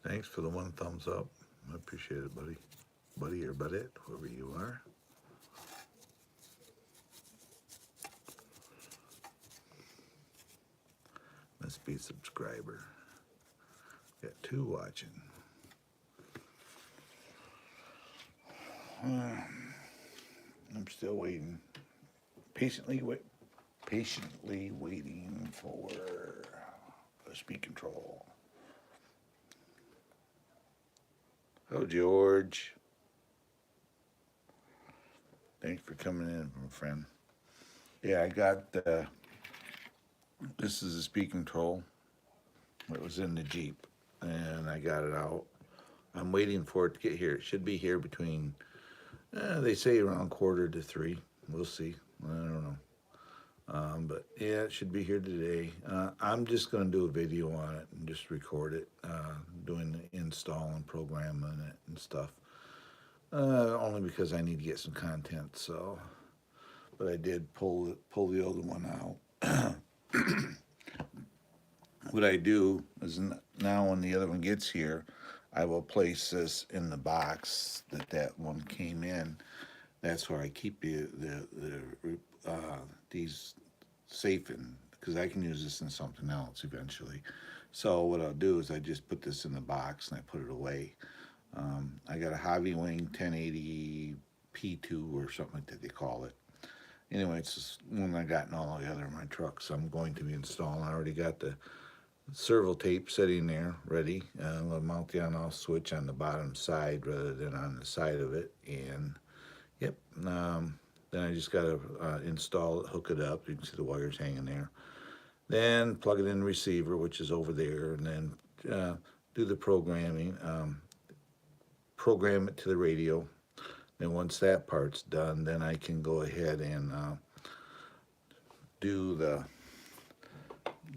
Thanks for the one thumbs up. I appreciate it, buddy. Buddy or buddette, whoever you are. Must be a subscriber. Got two watching. I'm still waiting. Patiently waiting for a speed control. Oh, George. Thanks for coming in, my friend. Yeah, I got this is a speed control. It was in the Jeep, and I got it out. I'm waiting for it to get here. It should be here between, they say around 2:45. We'll see. I don't know. But yeah, it should be here today. I'm just going to do a video on it and just record it, doing the install and programming it and stuff. Only because I need to get some content. So, but I did pull the other one out. What I do is now when the other one gets here, I will place this in the box that one came in. That's where I keep these safe in, because I can use this in something else eventually. So what I'll do is I just put this in the box and I put it away. I got a Hobby Wing 1080 P2 or something like that they call it. Anyway, it's just one I got in all the other of my trucks. So I'm going to be installing. I already got the servo tape sitting there ready. I'll mount the on-off switch on the bottom side rather than on the side of it. And yep, then I just got to install it, hook it up. You can see the wires hanging there. Then plug it in the receiver, which is over there, and then do the programming. Program it to the radio. Then once that part's done, then I can go ahead and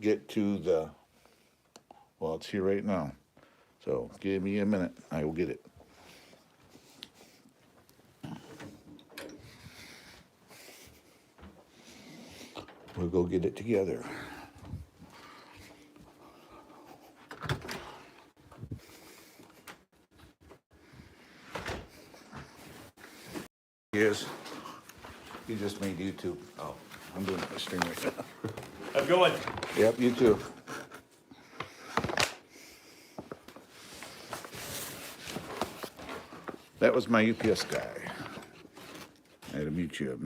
get to the, well, it's here right now. So give me a minute. I will get it. We'll go get it together. Yes. You just made YouTube. Oh, I'm doing my stream right now. I'm going. Yep, you too. That was my UPS guy. I had to mute you up.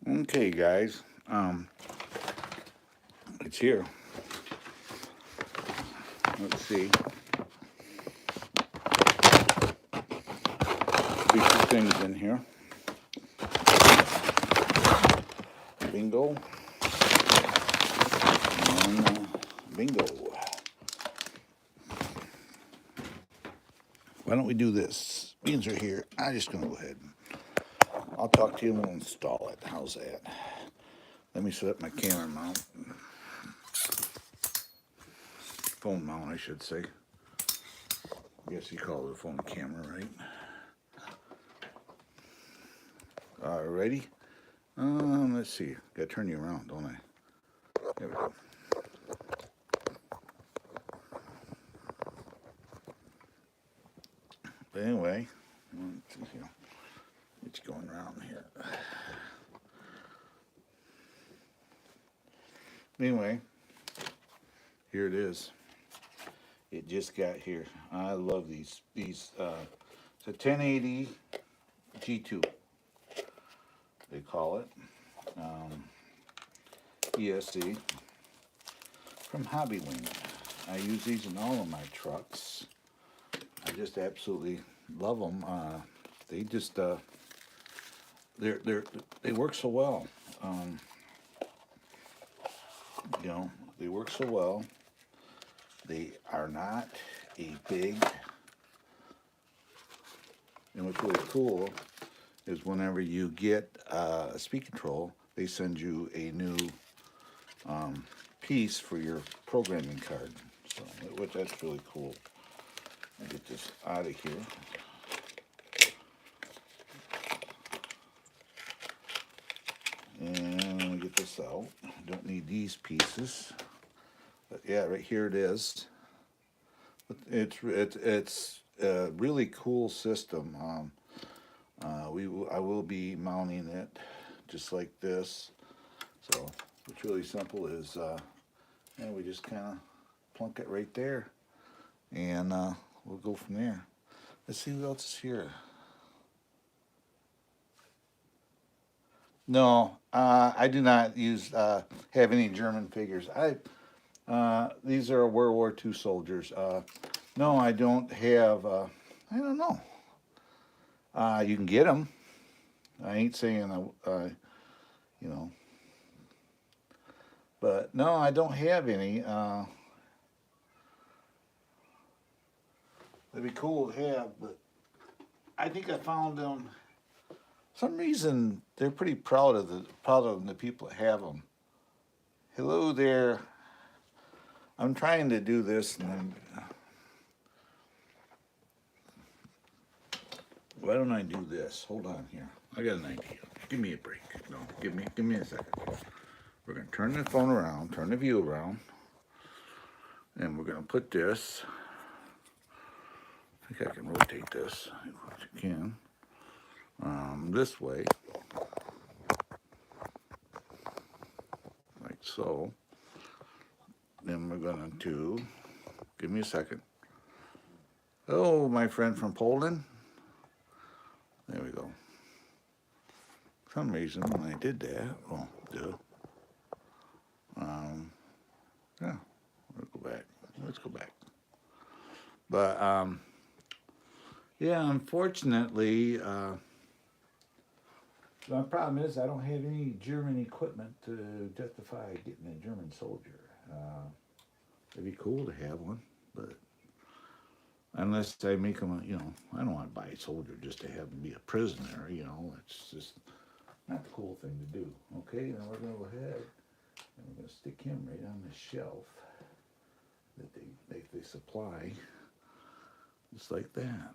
Okay, guys. It's here. Let's see. Be two things in here. Bingo. And bingo. Why don't we do this? Beans are here. I'm just going to go ahead. I'll talk to you and we'll install it. How's that? Let me set up my camera mount. Phone mount, I should say. I guess you call it a phone camera, right? Alrighty. Let's see. Gotta turn you around, don't I? There we go. But anyway, get you going around here. Anyway, here it is. It just got here. I love these. It's a 1080 G2, they call it. Um, ESC from Hobby Wing. I use these in all of my trucks. I just absolutely love them. They just they work so well. Um, you know, they work so well. They are not a big. And what's really cool is whenever you get a speed control, they send you a new piece for your programming card. So, which that's really cool. I'll get this out of here. And let me get this out. Don't need these pieces. But yeah, right here it is. It's a really cool system. I will be mounting it just like this. So what's really simple is and we just kind of plunk it right there, and we'll go from there. Let's see what else is here. No, I do not use have any German figures. These are World War II soldiers. No, I don't have. I don't know. You can get them. I ain't saying you know, but no, I don't have any. They'd be cool to have, but I think I found them. For some reason they're pretty proud of the people that have them. Hello there. I'm trying to do this, and why don't I do this? Hold on here. I got an idea. Give me a break. No, give me a second. We're gonna turn the phone around, turn the view around, and we're gonna put this. I think I can rotate this. If you can. This way, like so. Then we're going to, give me a second. Oh, my friend from Poland. There we go. For some reason, when I did that, oh, duh. Yeah, let's go back. Let's go back. But, yeah, unfortunately, my problem is I don't have any German equipment to justify getting a German soldier. It'd be cool to have one, but unless I make them, I don't want to buy a soldier just to have him be a prisoner, it's just not the cool thing to do. Okay, now we're going to go ahead and we're going to stick him right on the shelf that they supply, just like that.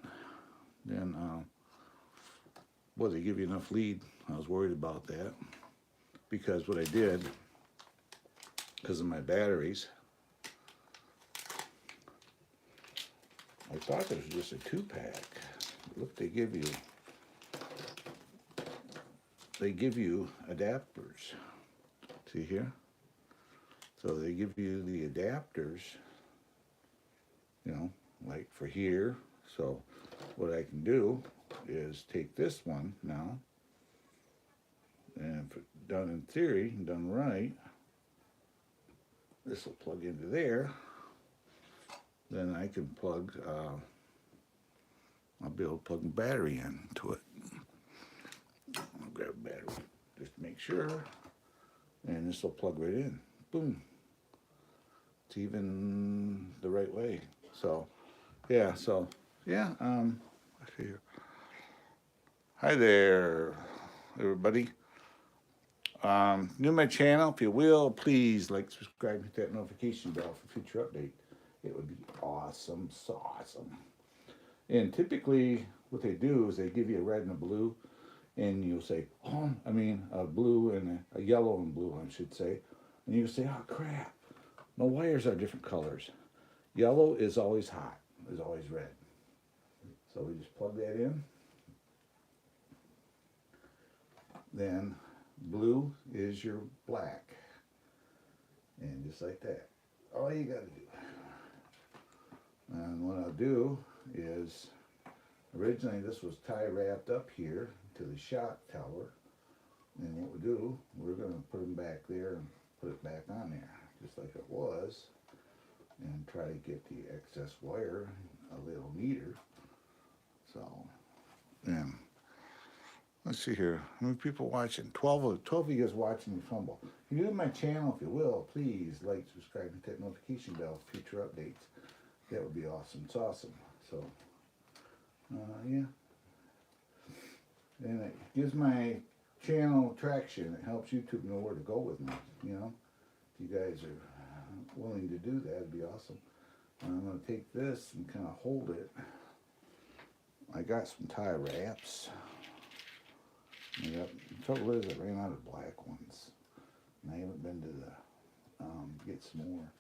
Then, they give you enough lead. I was worried about that because what I did, because of my batteries, I thought this was just a 2-pack. Look, they give you adapters. See here? So they give you the adapters, like for here. So what I can do is take this one now, and if done in theory, done right, this will plug into there. Then I can plug, I'll be able to plug a battery into it. I'll grab a battery just to make sure, and this will plug right in. Boom. It's even the right way. So, yeah, let's see here. Hi there, everybody. New to my channel, if you will, please like, subscribe, hit that notification bell for future update. It would be awesome, so awesome. And typically, what they do is they give you a red and a blue, and you'll say, a blue and a yellow and blue, I should say. And you'll say, oh crap, no wires are different colors. Yellow is always hot, is always red. So we just plug that in. Then blue is your black. And just like that. All you gotta do. And what I'll do is, originally this was tie wrapped up here to the shock tower. And what we do, we're going to put them back there and put it back on there, just like it was, and try to get the excess wire a little neater. So, yeah. Let's see here. How many people watching? 12 of you guys watching me fumble. If you're new to my channel, if you will, please like, subscribe, and hit that notification bell for future updates. That would be awesome. It's awesome. So, yeah. And it gives my channel traction. It helps YouTube know where to go with me. You know, if you guys are willing to do that, it'd be awesome. I'm going to take this and kind of hold it. I got some tie wraps. The trouble is I ran out of black ones, and I haven't been to the get some more.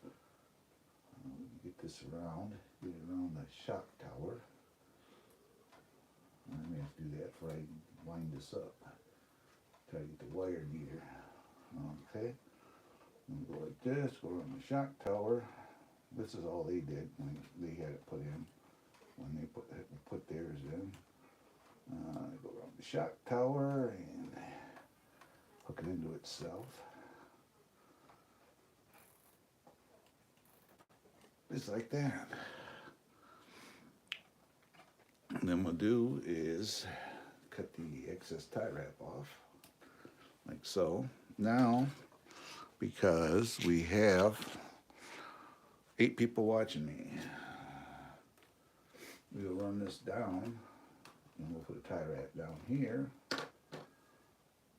Get this around, get it around the shock tower. I may have to do that before I wind this up. Try to get the wire neater. Okay, I'm gonna go like this, go around the shock tower. This is all they did when they had it put in. When they put theirs in. Go around the shock tower and hook it into itself. Just like that. And then what we'll do is cut the excess tie wrap off, like so. Now, because we have 8 people watching me, we'll run this down. And we'll put a tie wrap down here.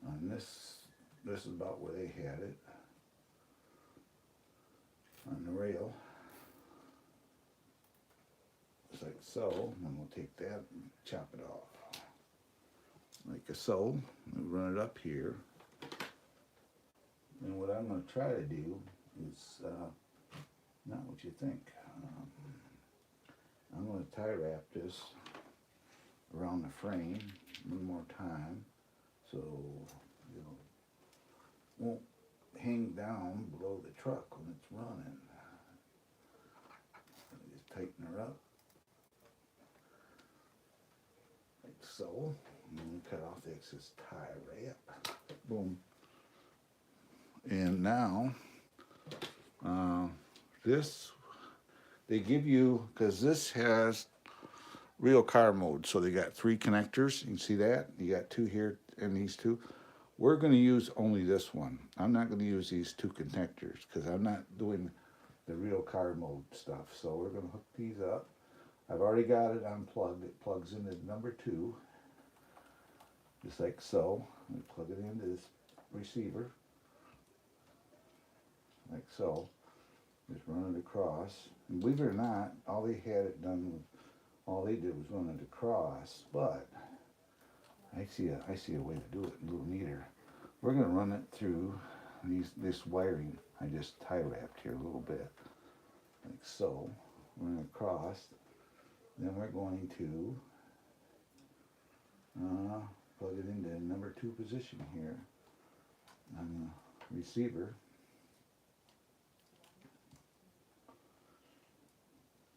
And this is about where they had it. On the rail. Just like so. And we'll take that and chop it off. Like so. We'll run it up here. And what I'm going to try to do is not what you think. I'm going to tie wrap this around the frame one more time, so it won't hang down below the truck when it's running. Just tighten her up like so, and then cut off the excess tie wrap. Boom. And now this they give you, because this has real car mode, so they got 3 connectors. You can see that. You got 2 here and these 2. We're going to use only this one. I'm not going to use these 2 connectors because I'm not doing the real car mode stuff. So we're going to hook these up. I've already got it unplugged. It plugs into number 2, just like so. We plug it into this receiver, like so. Just run it across. And believe it or not, all they had it done with. All they did was run it across, but I see a way to do it a little neater. We're going to run it through this wiring. I just tie wrapped here a little bit, like so. Run it across. Then we're going to plug it into number 2 position here on the receiver.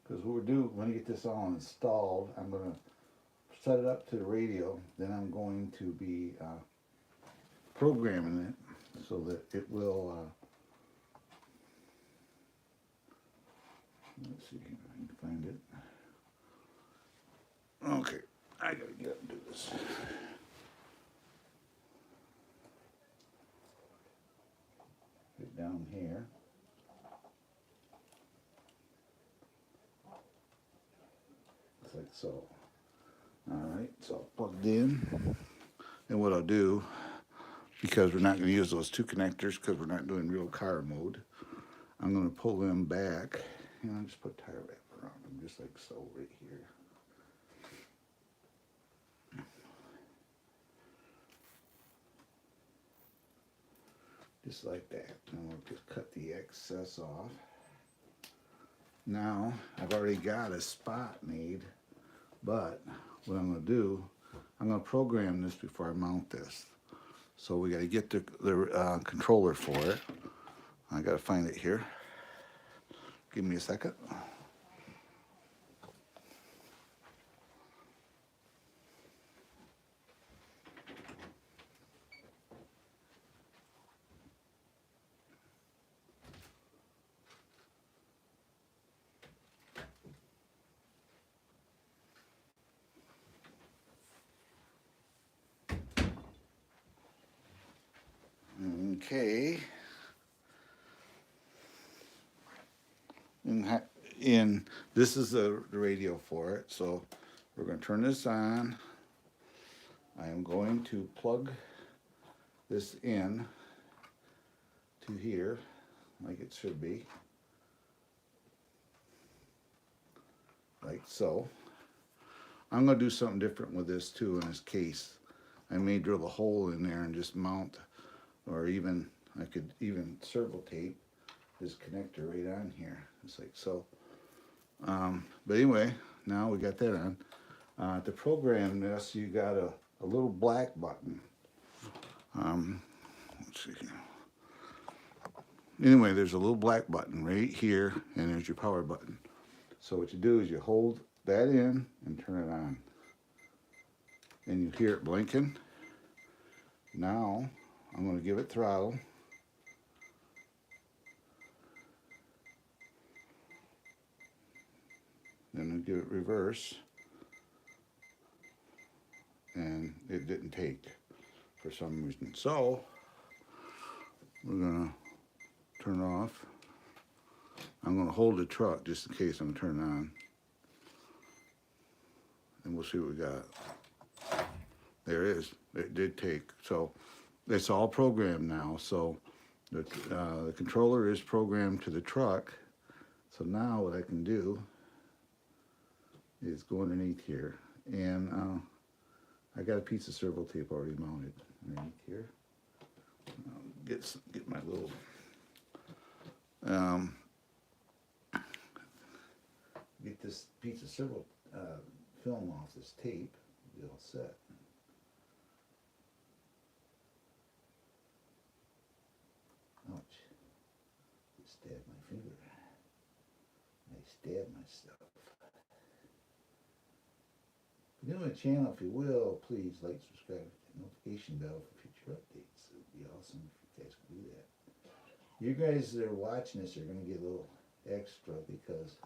Because what we'll do when I get this all installed, I'm going to set it up to the radio. Then I'm going to be programming it so that it will. Let's see if I can find it. Okay, I gotta get up and do this. Get down here. Like so. Alright, so I'll plugged in. And what I'll do, because we're not going to use those 2 connectors because we're not doing real car mode, I'm going to pull them back and I'll just put tie wrap around them just like so right here. Just like that. And we'll just cut the excess off. Now, I've already got a spot made. But what I'm going to do, I'm going to program this before I mount this. So we got to get the controller for it. I got to find it here. Give me a second. Okay. And this is the radio for it. So we're going to turn this on. I am going to plug this in to here like it should be. Like so. I'm going to do something different with this too in this case. I may drill a hole in there and just mount, or even I could even servo tape this connector right on here. It's like so. But anyway, now we got that on. To program this, you got a little black button. Let's see. Anyway, there's a little black button right here, and there's your power button. So what you do is you hold that in and turn it on. And you hear it blinking. Now, I'm going to give it throttle. Then I give it reverse. And it didn't take for some reason. So, we're going to turn it off. I'm going to hold the truck just in case I'm going to turn it on. And we'll see what we got. There it is. It did take. So, it's all programmed now. So, the controller is programmed to the truck. So now what I can do is go underneath here. And I got a piece of servo tape already mounted underneath here. Get my little get this piece of servo film off this tape. Be all set. Ouch! Just stabbed my finger. I stabbed myself. New to the channel, if you will, please like, subscribe, hit the notification bell for future updates. It would be awesome if you guys could do that. You guys that are watching this are going to get a little extra because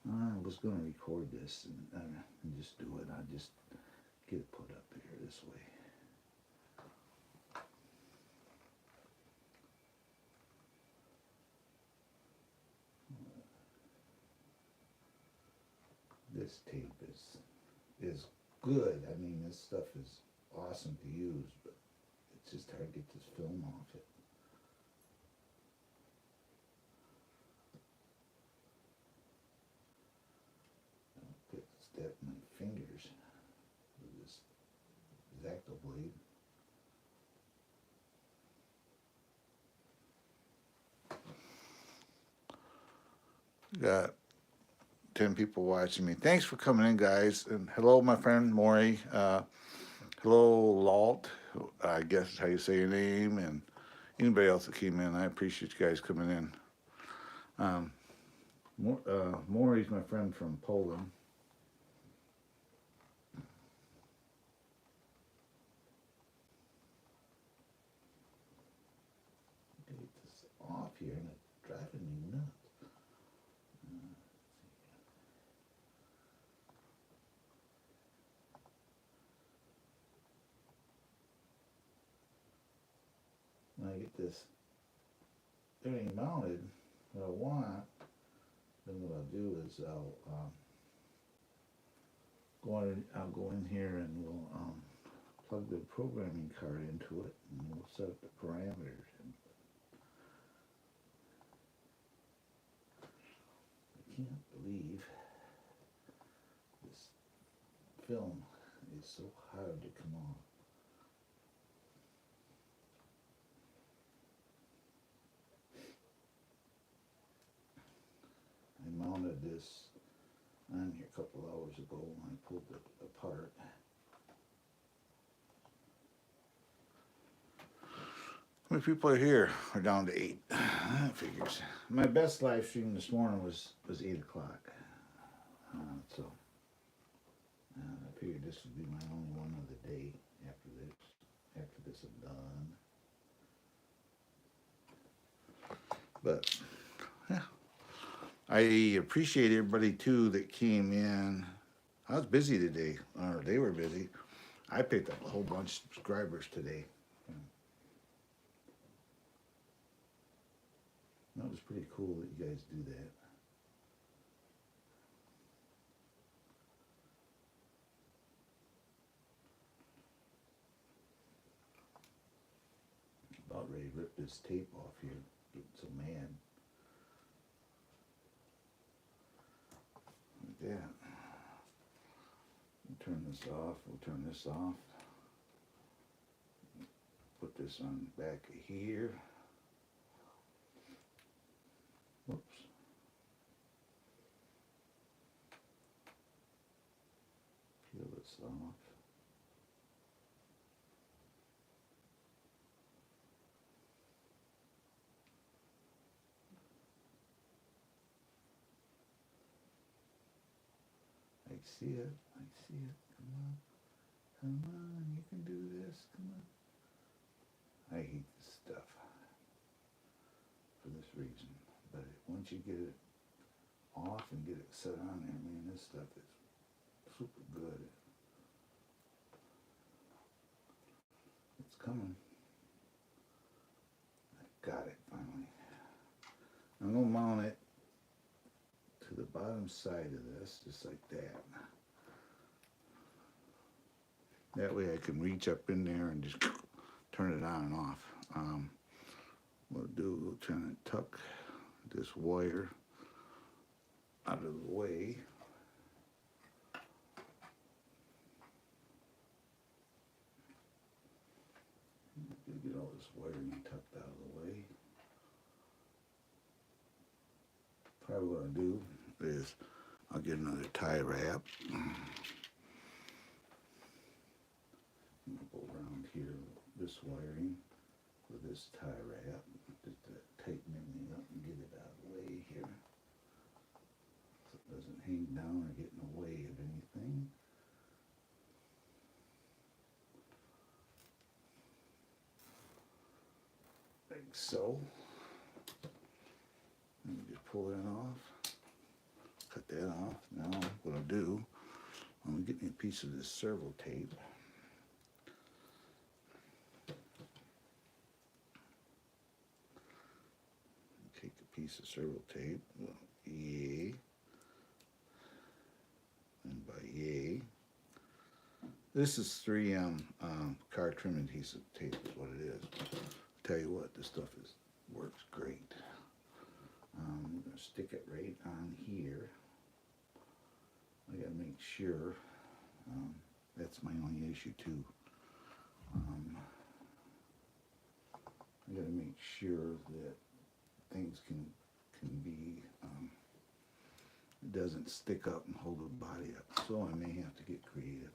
I was going to record this and just do it. I just get it put up here this way. This tape is good. I mean, this stuff is awesome to use, but it's just hard to get this film off it. I'll step my fingers with this X-Acto blade. Got 10 people watching me. Thanks for coming in, guys. And hello, my friend Maury. Hello, Lalt. I guess is how you say your name. And anybody else that came in. I appreciate you guys coming in. Maury's my friend from Poland. Get this off here, and it's driving me nuts. When I get this everything mounted, what I want, then what I'll do is I'll go in here and we'll plug the programming card into it, and we'll set up the parameters. I can't believe this film is so hard to come off. I mounted this on here a couple hours ago when I pulled it apart. How many people are here? We're down to 8. That figures. My best live stream this morning was 8 o'clock. So I figured this would be my only one of the day after this is done. But yeah, I appreciate everybody too that came in. I was busy today, or they were busy. I picked up a whole bunch of subscribers today. That was pretty cool that you guys do that. About ready to rip this tape off here. Getting so mad. Like that. We'll turn this off. We'll turn this off. Put this on the back of here. Whoops. Peel this off. I see it. I see it. Come on. Come on. You can do this. Come on. I hate this stuff for this reason. But once you get it off and get it set on there, man, this stuff is super good. It's coming. I got it finally. I'm going to mount it to the bottom side of this, just like that. That way I can reach up in there and just turn it on and off. What we'll do, we'll try to tuck this wire out of the way. Get all this wiring tucked out of the way. Probably what I'll do is I'll get another tie wrap. I'll go around here with this wiring with this tie wrap just to tighten everything up and get it out of the way here so it doesn't hang down or get in the way of anything. Like so. And just pull that off. Cut that off. Now what I'll do, I'm going to get me a piece of this servo tape. Take a piece of servo tape, yay, and by yay, this is 3M car trim adhesive tape is what it is. I'll tell you what, this stuff works great. I'm going to stick it right on here. I got to make sure, that's my only issue too. I got to make sure that things can be, it doesn't stick up and hold the body up. So I may have to get creative.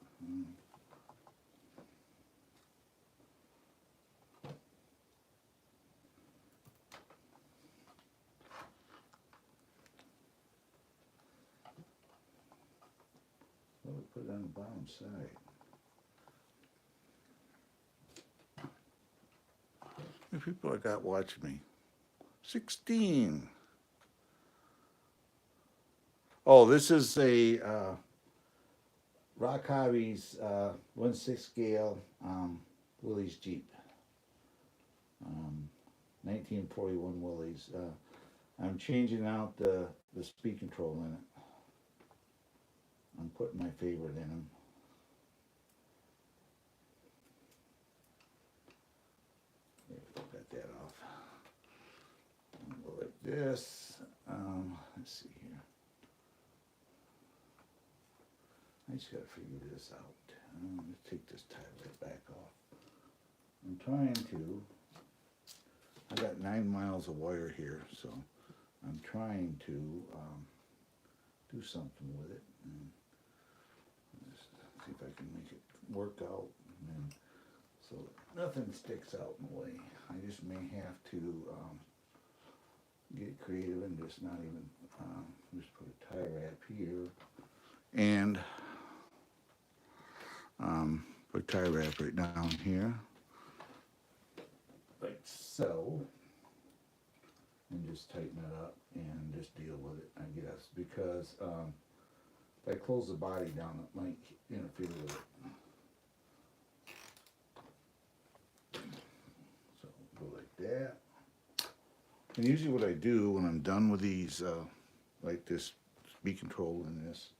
Well, we put it on the bottom side. How many people I got watching me? 16. Oh, this is a Rock Hobbies 1/6 scale Willys Jeep. 1941 Willys. I'm changing out the speed control in it. I'm putting my favorite in them. Got that off. Go like this. Let's see here. I just gotta figure this out. Let's take this tie right back off. I'm trying to. I got 9 miles of wire here, so I'm trying to do something with it. And just see if I can make it work out. And so nothing sticks out in the way. I just may have to get creative and just not even, just put a tie wrap here and put a tie wrap right down here, like so, and just tighten it up and just deal with it, I guess, because if I close the body down, it might interfere with it. So go like that. And usually what I do when I'm done with these, like this speed control in this,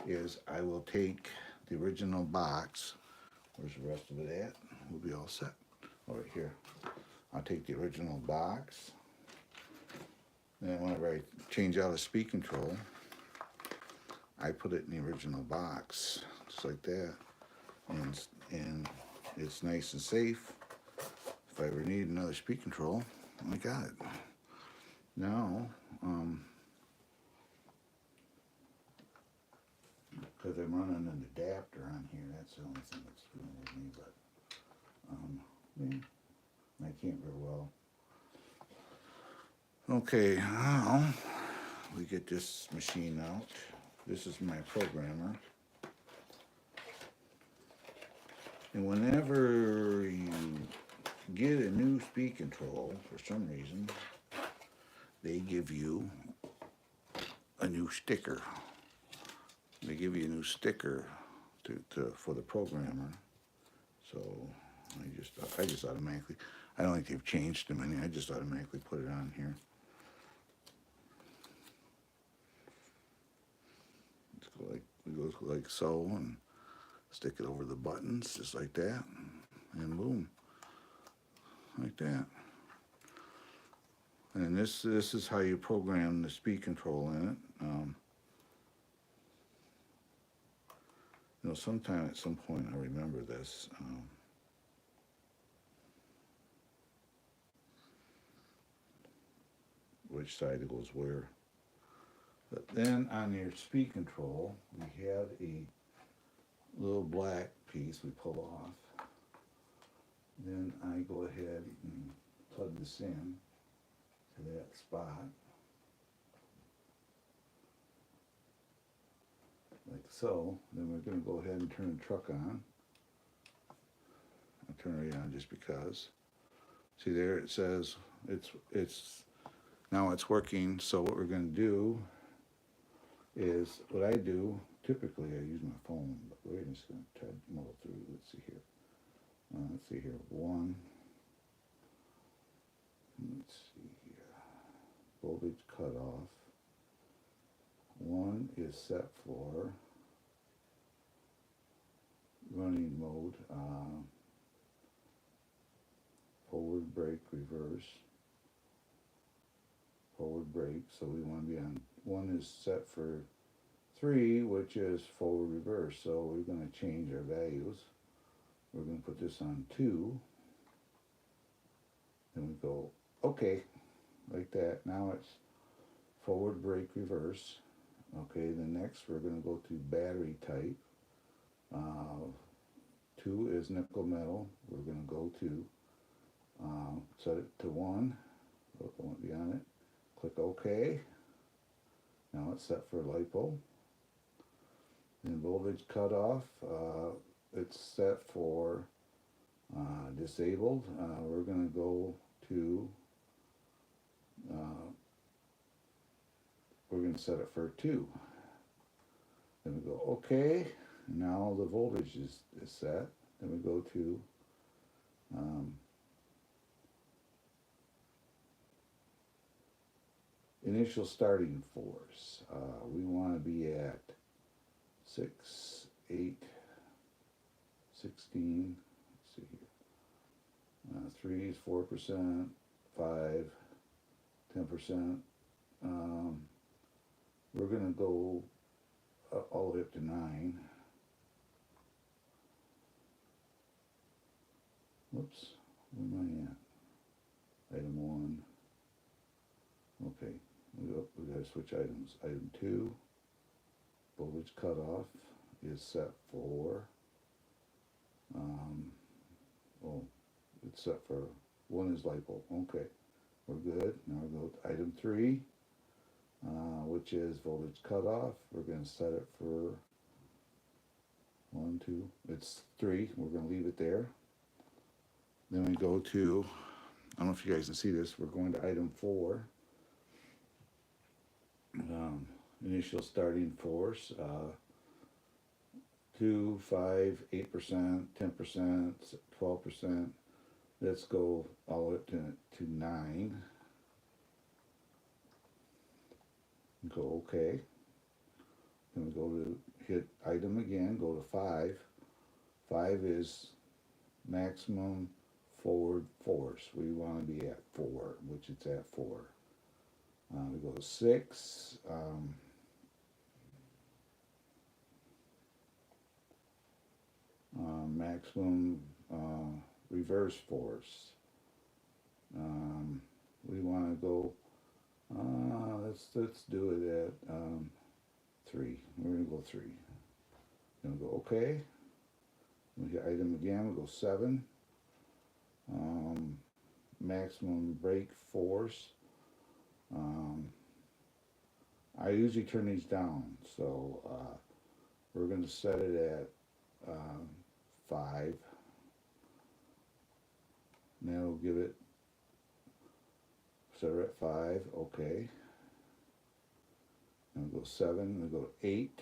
is I will take the original box. Where's the rest of it at? We'll be all set. Oh, right here. I'll take the original box. And whenever I change out a speed control, I put it in the original box, just like that. And it's nice and safe. If I ever need another speed control, I got it. Now, because I'm running an adapter on here, that's the only thing that's screwing with me, but yeah, I can't very well. Okay, now we get this machine out. This is my programmer. And whenever you get a new speed control, for some reason, they give you a new sticker. They give you a new sticker for the programmer. So I just automatically, I don't think they've changed them any. I just automatically put it on here. It goes like so, and stick it over the buttons just like that, and boom, like that. And this is how you program the speed control in it. You know, sometime at some point I remember this. Which side it goes where. But then on your speed control, we have a little black piece we pull off. Then I go ahead and plug this in to that spot. Like so. Then we're going to go ahead and turn the truck on. I'll turn it on just because. See there it says it's now it's working. So what we're going to do is, what I do, typically I use my phone, but we're just going to try to muddle through. Let's see here. Let's see here. One. Let's see here. Voltage cutoff. One is set for running mode. Forward brake, reverse. Forward brake. So we want to be on. One is set for 3, which is forward reverse. So we're going to change our values. We're going to put this on 2. Then we go, okay, like that. Now it's forward brake reverse. Okay, then next we're going to go to battery type. 2 is nickel metal. We're going to go to set it to 1. Look, I won't be on it. Click OK. Now it's set for LiPo. Then voltage cutoff, it's set for disabled. We're going to go to, we're going to set it for 2. Then we go OK. Now the voltage is set. Then we go to initial starting force. We want to be at 6, 8, 16, let's see here. 3 is 4%, 5, 10%. We're going to go all the way up to 9. Whoops, where am I at? Item 1. Okay, we got to switch items. Item 2, voltage cutoff is set for, it's set for 1 is LiPo. Okay, we're good. Now we go to item 3, which is voltage cutoff. We're going to set it for 1, 2, it's 3. We're going to leave it there. Then we go to, I don't know if you guys can see this, we're going to item 4. Initial starting force, 2, 5, 8%, 10%, 12%. Let's go all the way up to 9. Go OK. Then we go to hit item again, go to 5. 5 is maximum forward force. We want to be at 4, which it's at 4. We go to 6. Maximum reverse force. We want to go. Let's do it at 3. We're gonna go 3. Then we go OK. We hit item again. We go 7. Maximum brake force. I usually turn these down, so we're going to set it at 5. Now we'll give it, set it at 5, OK. And we'll go 7, we'll go 8.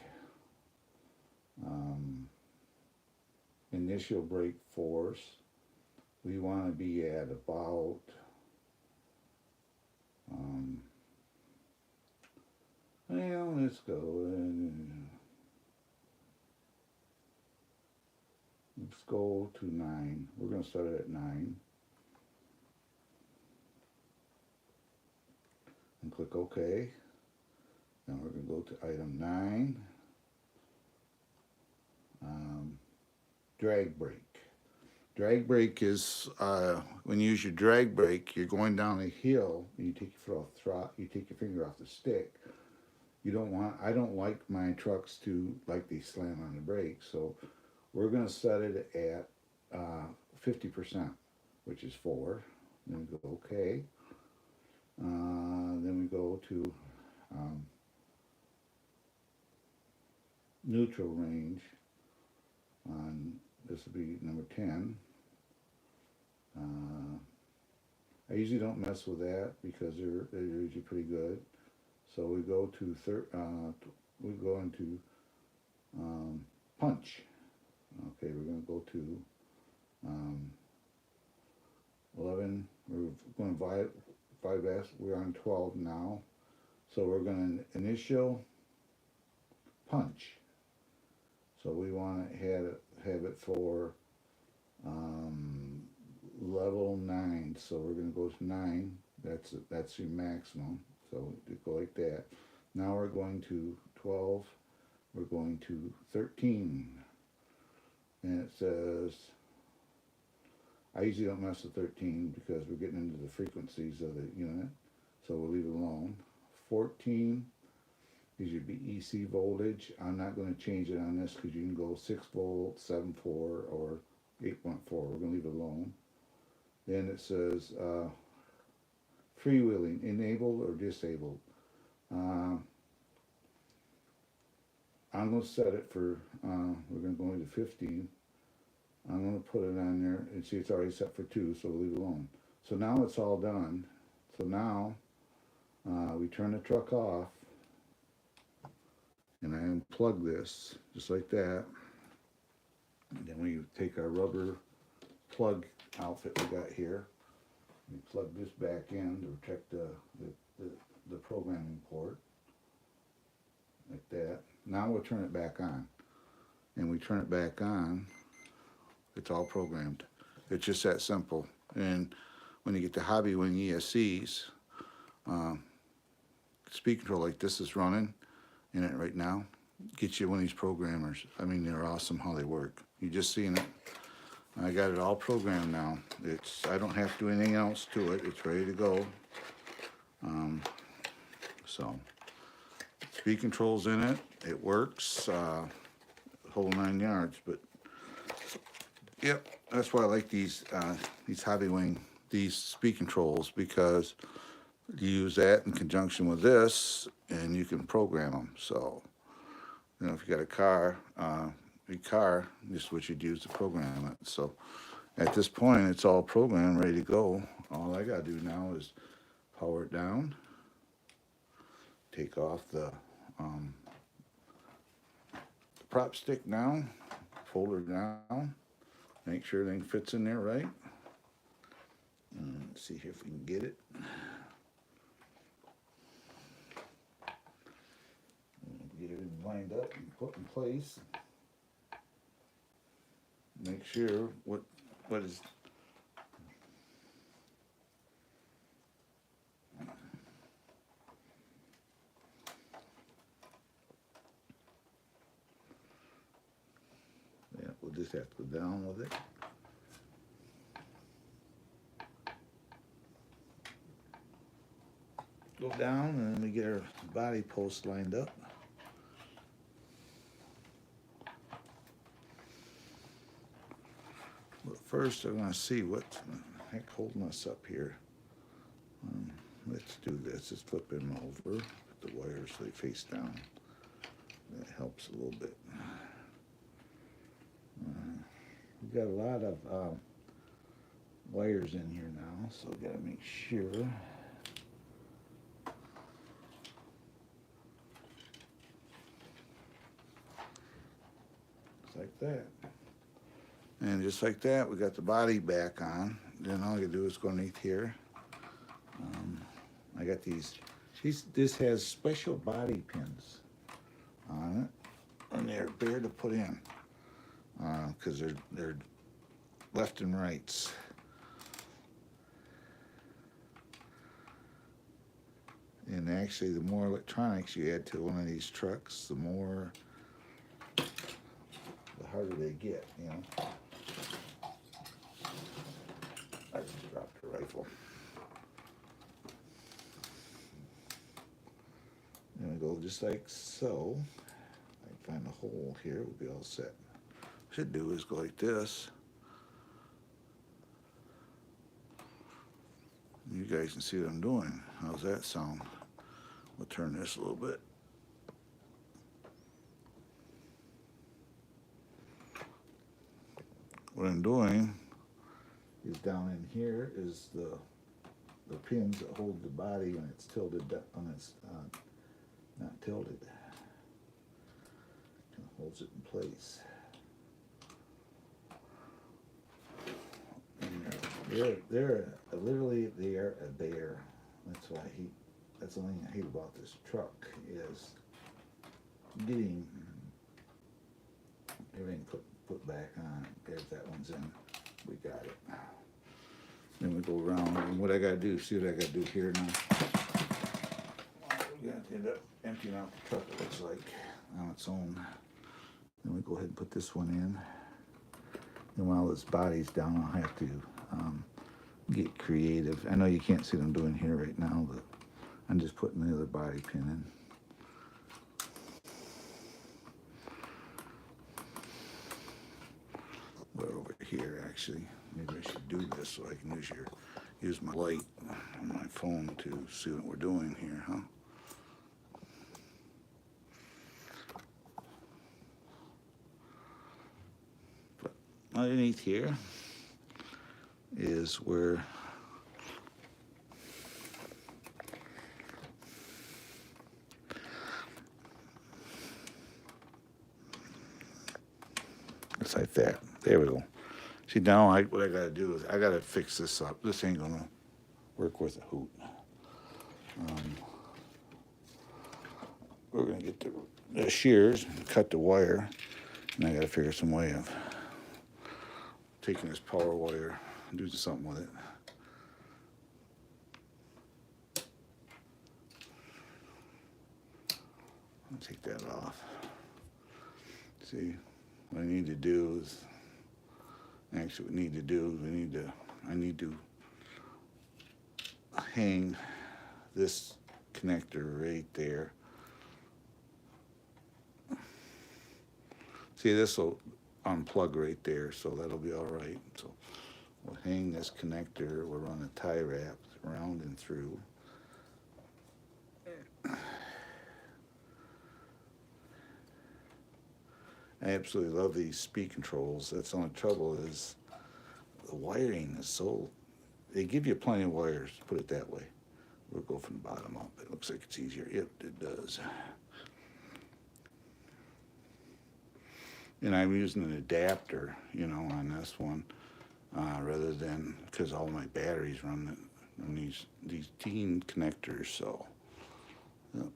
Initial brake force, we want to be at about well, let's go. Let's go to 9. We're going to start it at 9. And click OK. Now we're going to go to item 9. Drag brake. Drag brake is when you use your drag brake, you're going down a hill and you take your foot off the throttle, you take your finger off the stick. You don't want. I don't like my trucks to like they slam on the brake, so we're going to set it at 50%, which is 4. Then we go OK. Then we go to neutral range. This will be number 10. I usually don't mess with that because they're usually pretty good. So we go to we go into punch. Okay, we're going to go to 11. We're going to bypass. We're on 12 now. So we're going to initial punch. So we want to have it for level 9. So we're going to go to 9. That's your maximum. So we go like that. Now we're going to 12. We're going to 13. And it says, I usually don't mess with 13 because we're getting into the frequencies of the unit. So we'll leave it alone. 14 is your BEC voltage. I'm not going to change it on this because you can go 6 volt, 7.4, or 8.4. We're going to leave it alone. Then it says freewheeling, enabled or disabled. I'm going to set it for, we're going to go into 15. I'm going to put it on there and see it's already set for 2, so we'll leave it alone. So now it's all done. So now we turn the truck off and I unplug this just like that. And then we take our rubber plug outfit we got here. We plug this back in to protect the programming port like that. Now we'll turn it back on. And we turn it back on, it's all programmed. It's just that simple. And when you get the Hobby Wing ESCs, speed control like this is running in it right now. Get you one of these programmers. I mean, they're awesome how they work. You just seen it. I got it all programmed now. I don't have to do anything else to it. It's ready to go. So speed control's in it. It works. Whole 9 yards. But yep, that's why I like these Hobby Wing, these speed controls, because you use that in conjunction with this, and you can program them. So, you know, if you got a car, this is what you'd use to program it. So, at this point, it's all programmed, ready to go. All I gotta do now is power it down, take off the prop stick now, fold her down, make sure everything fits in there right. And let's see here if we can get it. lined up and put in place. Make sure what is yeah, we'll just have to go down with it. Go down and then we get our body post lined up. But first I'm going to see what the heck holding us up here. Let's do this. Just flip him over. Put the wires so they face down. That helps a little bit. We've got a lot of wires in here now, so we got to make sure. Just like that. And just like that, we got the body back on. Then all I gotta do is go underneath here. I got these. This has special body pins on it, and they're bare to put in because they're left and rights. And actually, the more electronics you add to one of these trucks, the harder they get. You know. I just dropped the rifle. And we go just like so. I can find a hole here, we'll be all set. What I should do is go like this. You guys can see what I'm doing. How's that sound? We'll turn this a little bit. What I'm doing is down in here is the pins that hold the body when it's tilted, when it's not tilted. It holds it in place. And they're literally they are a bear. That's why that's the thing I hate about this truck is getting everything put back on. There's that one's in. We got it. Then we go around, and what I gotta do, see what I gotta do here now. We gotta end up emptying out the truck, it looks like, on its own. Then we go ahead and put this one in. And while this body's down, I'll have to get creative. I know you can't see what I'm doing here right now, but I'm just putting the other body pin in. We're over here, actually. Maybe I should do this so I can use my light on my phone to see what we're doing here, huh? But underneath here is where it's like that. There we go. See, now what I gotta do is I gotta fix this up. This ain't gonna work worth a hoot. We're gonna get the shears and cut the wire, and I gotta figure some way of taking this power wire and do something with it. I'll take that off. See, what I need to do is actually, what we need to do is I need to hang this connector right there. See, this will unplug right there, so that'll be all right. So we'll hang this connector, we'll run a tie wrap around and through. I absolutely love these speed controls. That's the only trouble is the wiring is so, they give you plenty of wires, put it that way. We'll go from the bottom up. It looks like it's easier. Yep, it does. And I'm using an adapter, you know, on this one, rather than, because all my batteries run on these teen connectors, so. Yep.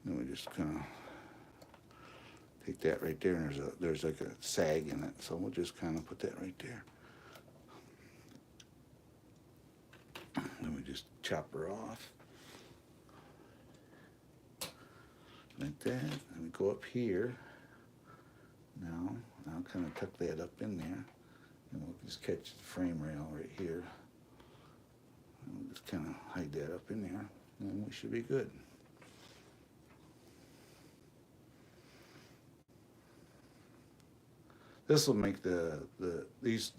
Then we just kind of take that right there, and there's like a sag in it, so we'll just kind of put that right there. Then we just chop her off like that, and we go up here. Now I'll kind of tuck that up in there, and we'll just catch the frame rail right here. And we'll just kind of hide that up in there, and we should be good. This will make these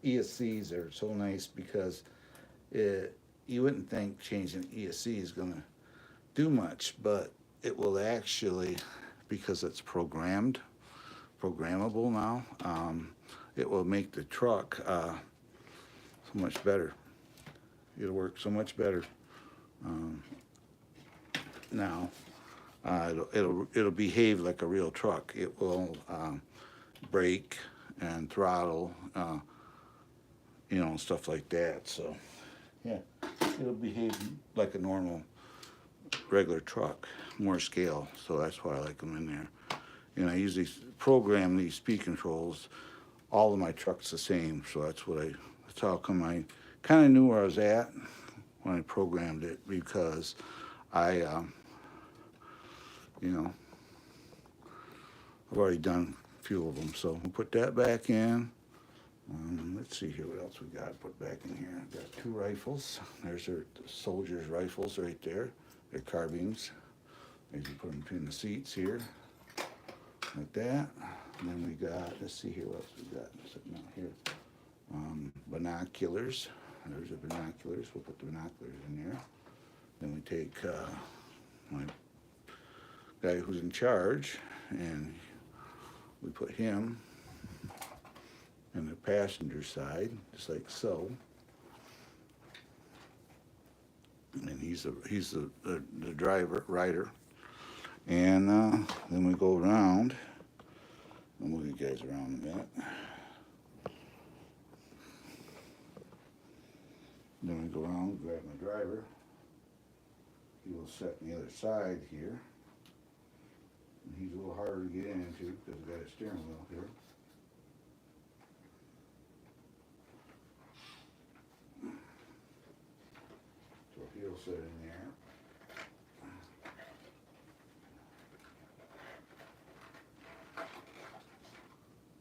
ESCs are so nice because you wouldn't think changing ESC is going to do much, but it will actually, because it's programmable now. It will make the truck so much better. It'll work so much better now. It'll behave like a real truck. It will brake and throttle, stuff like that. So yeah, it'll behave like a normal regular truck, more scale. So that's why I like them in there. And I usually program these speed controls, all of my trucks the same. So that's how come I kind of knew where I was at when I programmed it, because I've already done a few of them. So we'll put that back in. Let's see here, what else we got to put back in here. I've got 2 rifles. There's the soldiers' rifles right there. They're carbines. As you put them between the seats here, like that. And then we got, let's see here, what else we got sitting out here. Binoculars. There's the binoculars. We'll put the binoculars in there. Then we take my guy who's in charge, and we put him in the passenger side, just like so. And he's the rider. And then we go around. I'll move you guys around a minute. Then we go around, grab my driver. He will sit on the other side here. And he's a little harder to get into because we've got a steering wheel here. So he'll sit in there.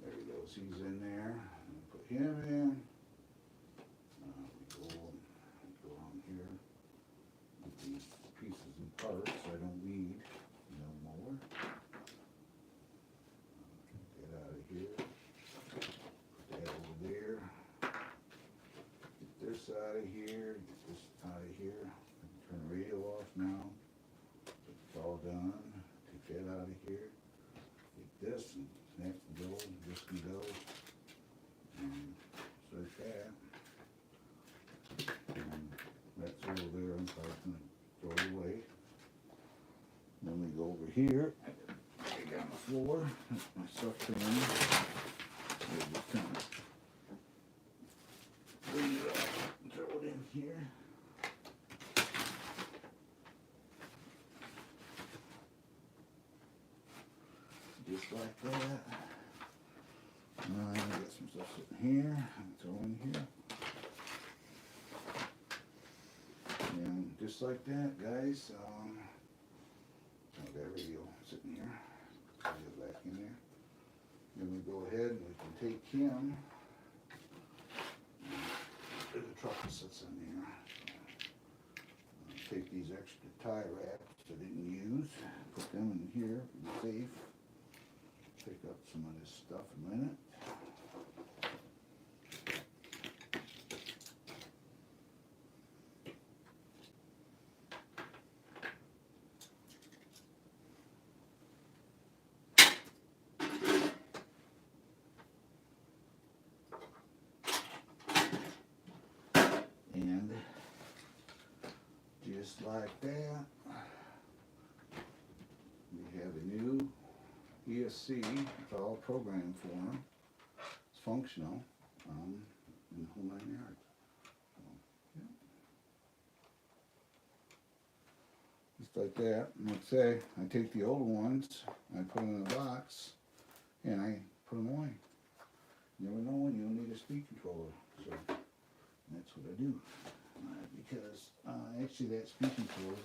There he goes, he's in there. Put him in. We go on here. Get these pieces and parts I don't need no more. Get out of here. Put that over there. Get this out of here. Get this out of here. Turn the radio off now. It's all done. Take that out of here. Take this and snap and go. This can go. And so like that. And that's over there. I'm probably going to throw it away. Then we go over here. Take down the floor. Put my stuff in. Just kind of bring it up and throw it in here. Just like that. I got some stuff sitting here. Throw in here. And just like that, guys. I've got a radio sitting here. Put it back in there. Then we go ahead and we can take him. The truck sits in there. Take these extra tie wraps I didn't use. Put them in here. Be safe. Pick up some of this stuff in a minute. And just like that, we have a new ESC. It's all programmed for them. It's functional in the whole 9 yards. So, yeah. just like that. And let's say I take the old ones, I put them in a box, and I put them away. You never know when you'll need a speed controller, so that's what I do. Because actually that speed controller,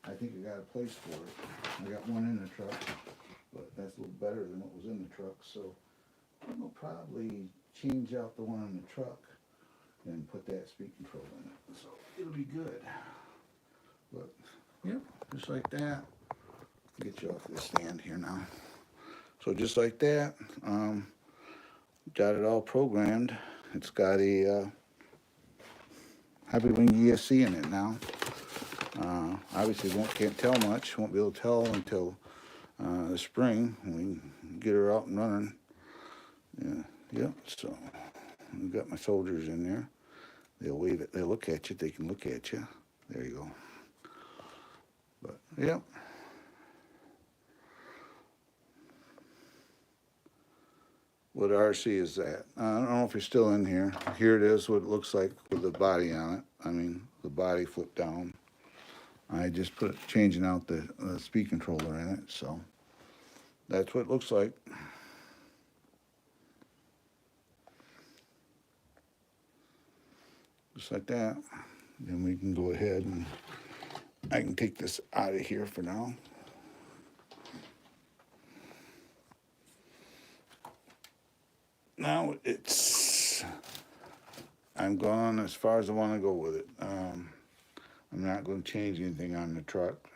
I think I got a place for it. I got one in the truck, but that's a little better than what was in the truck, so I'll probably change out the one in the truck and put that speed controller in it, so it'll be good. But yep, just like that. Get you off this stand here now. So just like that, got it all programmed. It's got a Happy Wing ESC in it now. Obviously can't tell much, won't be able to tell until the spring when we get her out and running. Yep, so we've got my soldiers in there. They'll wave it, they'll look at you, they can look at you. There you go. But yep. What RC is that? I don't know if you're still in here. Here it is, what it looks like with the body on it. I mean, the body flipped down. I just changing out the speed controller in it, so that's what it looks like. Just like that. Then we can go ahead and I can take this out of here for now. Now I'm gone as far as I want to go with it. I'm not going to change anything on the truck.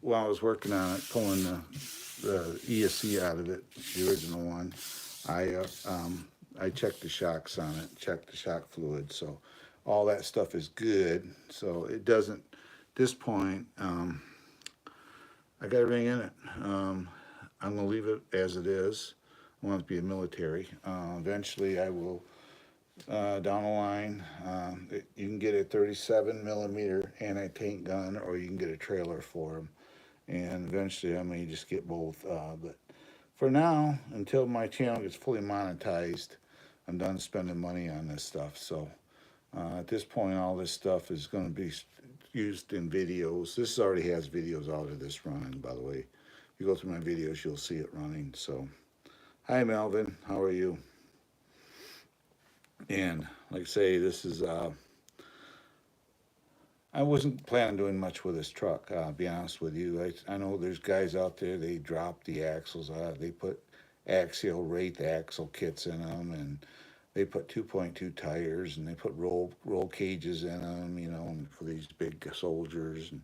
While I was working on it, pulling the ESC out of it, the original one, I checked the shocks on it, checked the shock fluid, so all that stuff is good. So it doesn't, at this point, I got everything in it. I'm going to leave it as it is. I want it to be a military. Eventually I will, down the line, you can get a 37 millimeter anti-tank gun, or you can get a trailer for them. And eventually I may just get both. But for now, until my channel gets fully monetized, I'm done spending money on this stuff. So at this point, all this stuff is going to be used in videos. This already has videos out of this running, by the way. If you go through my videos, you'll see it running. So, hi Melvin, how are you? And like I say, this is, I wasn't planning on doing much with this truck, be honest with you. I know there's guys out there, they drop the axles, they put axial rate axle kits in them, and they put 2.2 tires, and they put roll cages in them, you know, for these big soldiers and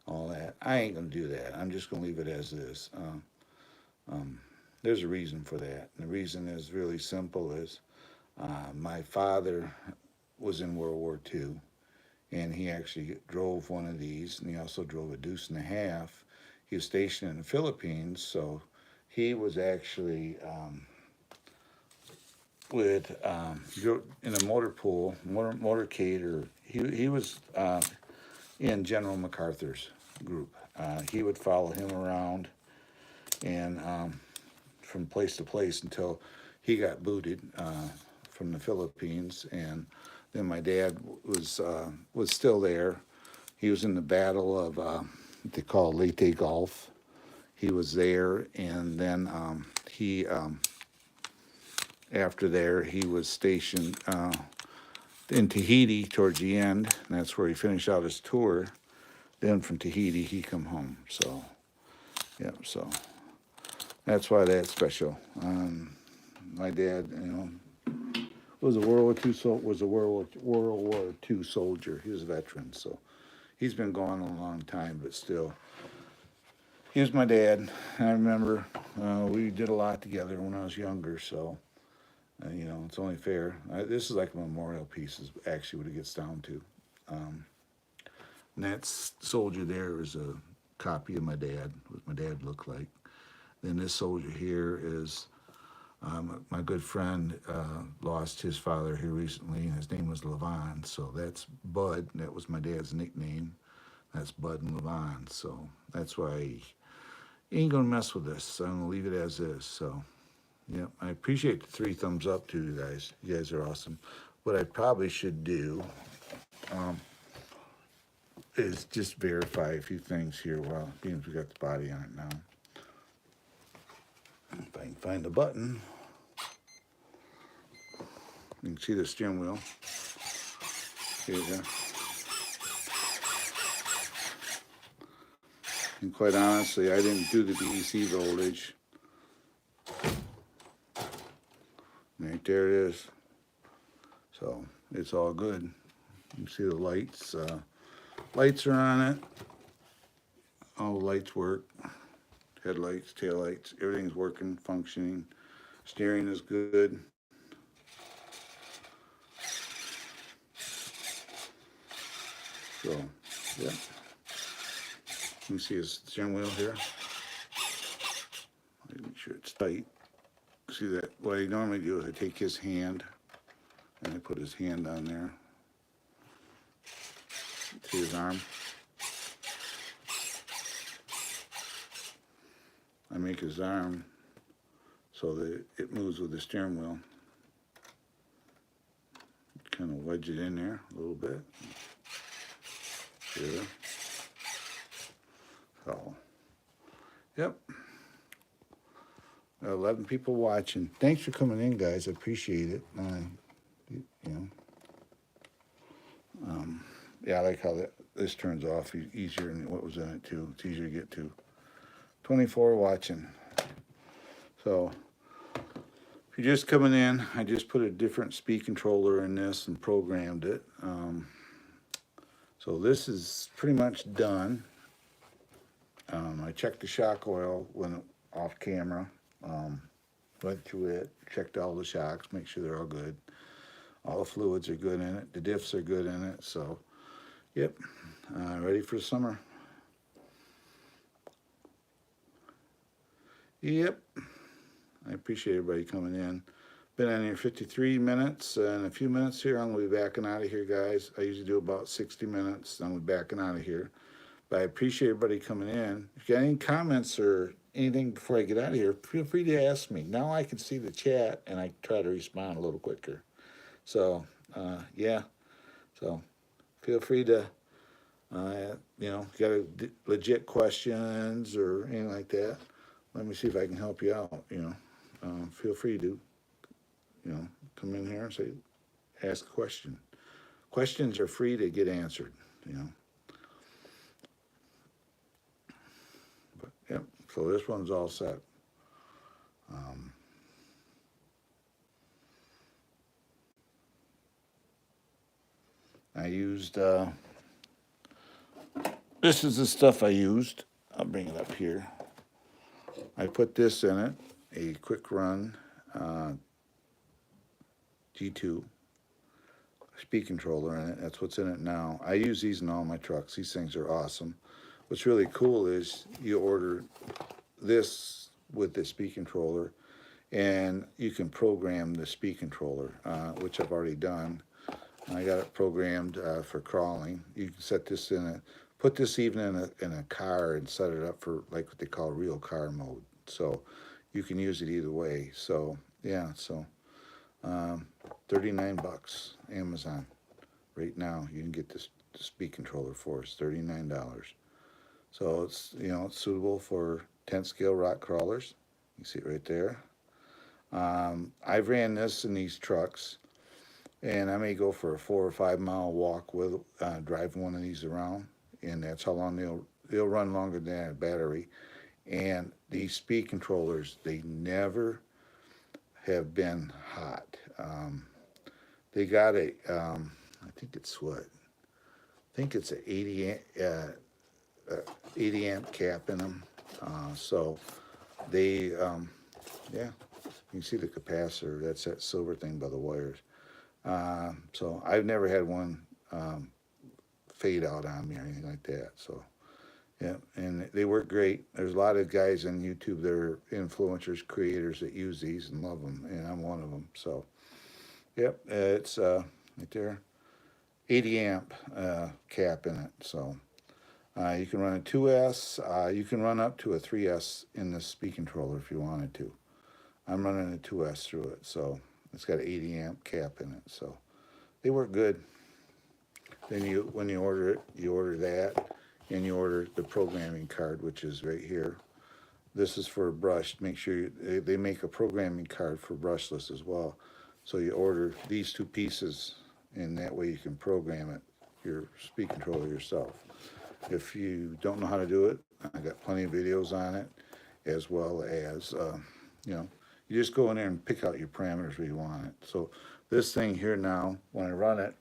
all that. I ain't gonna do that. I'm just gonna leave it as is. There's a reason for that. And the reason is really simple. Is my father was in World War II, and he actually drove one of these, and he also drove a deuce and a half. He was stationed in the Philippines, so he was actually in a motor pool, motorcade, or he was in General MacArthur's group. He would follow him around and from place to place until he got booted from the Philippines, and then my dad was still there. He was in the battle of what they call Leyte Gulf. He was there, and then after there he was stationed in Tahiti towards the end, and that's where he finished out his tour. Then from Tahiti he come home. So yeah, so that's why that's special. My dad, you know, was a World War II soldier. He was a veteran, so he's been gone a long time, but still, he was my dad. I remember we did a lot together when I was younger, so you know, it's only fair. This is like a memorial piece, is actually what it gets down to. And that soldier there is a copy of my dad, what my dad looked like. Then this soldier here is my good friend lost his father here recently, and his name was Levon. So that's Bud. That was my dad's nickname. That's Bud and Levon. So that's why he ain't gonna mess with this. So I'm gonna leave it as is. So yeah, I appreciate the 3 thumbs up to you guys. You guys are awesome. What I probably should do is just verify a few things here while being we got the body on it now. If I can find the button, you can see the steering wheel. Here you go. And quite honestly, I didn't do the DC voltage. Right there it is. So it's all good. You can see the lights. Lights are on it. All the lights work. Headlights, taillights, everything's working, functioning. Steering is good. So, yeah. You can see his steering wheel here. Make sure it's tight. See that? What I normally do is I take his hand and I put his hand on there. See his arm? I make his arm so that it moves with the steering wheel. Kind of wedge it in there a little bit. There. So, yep. 11 people watching. Thanks for coming in, guys. I appreciate it. Yeah, I like how this turns off easier than what was in it too. It's easier to get to. 24 watching. So, if you're just coming in, I just put a different speed controller in this and programmed it. So this is pretty much done. I checked the shock oil when off camera. Went through it, checked all the shocks, make sure they're all good. All the fluids are good in it. The diffs are good in it. So, yep, ready for summer. Yep, I appreciate everybody coming in. Been on here 53 minutes. In a few minutes here, I'm going to be backing out of here, guys. I usually do about 60 minutes. I'm going to be backing out of here. But I appreciate everybody coming in. If you got any comments or anything before I get out of here, feel free to ask me. Now I can see the chat, and I try to respond a little quicker. So, yeah. So, feel free to, you know, got a legit questions or anything like that. Let me see if I can help you out, you know. Feel free to, you know, come in here and say, ask a question. Questions are free to get answered, you know. But, yep, so this one's all set. I used, this is the stuff I used. I'll bring it up here. I put this in it, a quick run G2 speed controller in it. That's what's in it now. I use these in all my trucks. These things are awesome. What's really cool is you order this with the speed controller, and you can program the speed controller, which I've already done. I got it programmed for crawling. You can set this in a, put this even in a car and set it up for like what they call real car mode. So you can use it either way. So yeah, so 39 bucks Amazon right now. You can get this speed controller for us, $39. So it's, you know, it's suitable for 10 scale rock crawlers. You see it right there. I've ran this in these trucks, and I may go for a 4 or 5 mile walk with driving one of these around, and that's how long they'll run longer than that battery. And these speed controllers, they never have been hot. They got a, I think it's what? I think it's an 80 amp cap in them. So they, yeah, you can see the capacitor. That's that silver thing by the wires. So I've never had one fade out on me or anything like that. So yeah, and they work great. There's a lot of guys on YouTube that are influencers, creators that use these and love them, and I'm one of them. So yep, it's right there, 80 amp cap in it. So you can run a 2S. You can run up to a 3S in the speed controller if you wanted to. I'm running a 2S through it, so it's got an 80 amp cap in it. So they work good. Then when you order it, you order that, and you order the programming card, which is right here. This is for a brush. Make sure they make a programming card for brushless as well. So you order these two pieces, and that way you can program it, your speed controller yourself. If you don't know how to do it, I got plenty of videos on it, as well as, you know, you just go in there and pick out your parameters where you want it. So this thing here now, when I run it,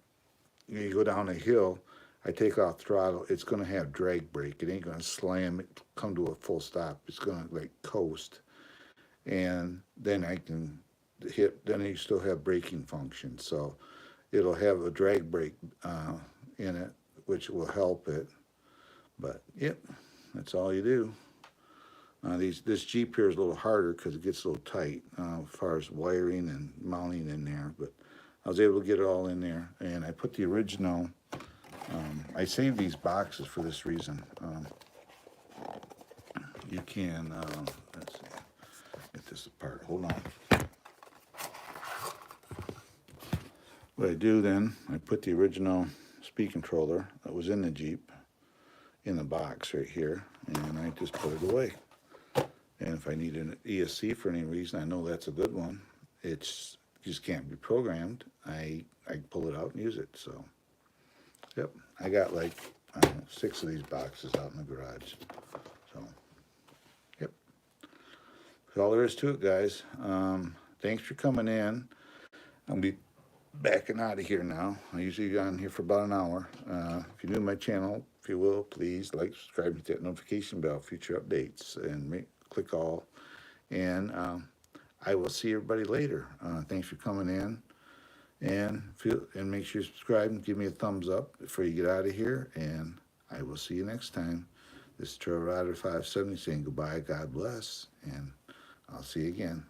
you go down a hill, I take off throttle, it's going to have drag brake. It ain't going to slam it, come to a full stop. It's going to like coast. And then I can hit, then you still have braking function. So it'll have a drag brake in it, which will help it. But yep, that's all you do. This Jeep here is a little harder because it gets a little tight as far as wiring and mounting in there. But I was able to get it all in there. And I put the original, I saved these boxes for this reason. You can, let's see, get this apart. Hold on. What I do then, I put the original speed controller that was in the Jeep in the box right here, and I just put it away. And if I need an ESC for any reason, I know that's a good one. It's just can't be programmed. I pull it out and use it. So, yep, I got like 6 of these boxes out in the garage. So, yep, that's all there is to it, guys. Thanks for coming in. I'm gonna be backing out of here now. I usually get on here for about an hour. If you're new to my channel, if you will, please like, subscribe, hit that notification bell for future updates, and click all. And I will see everybody later. Thanks for coming in, and make sure you subscribe and give me a thumbs up before you get out of here. And I will see you next time. This is Trail Rider 570 saying goodbye, God bless, and I'll see you again.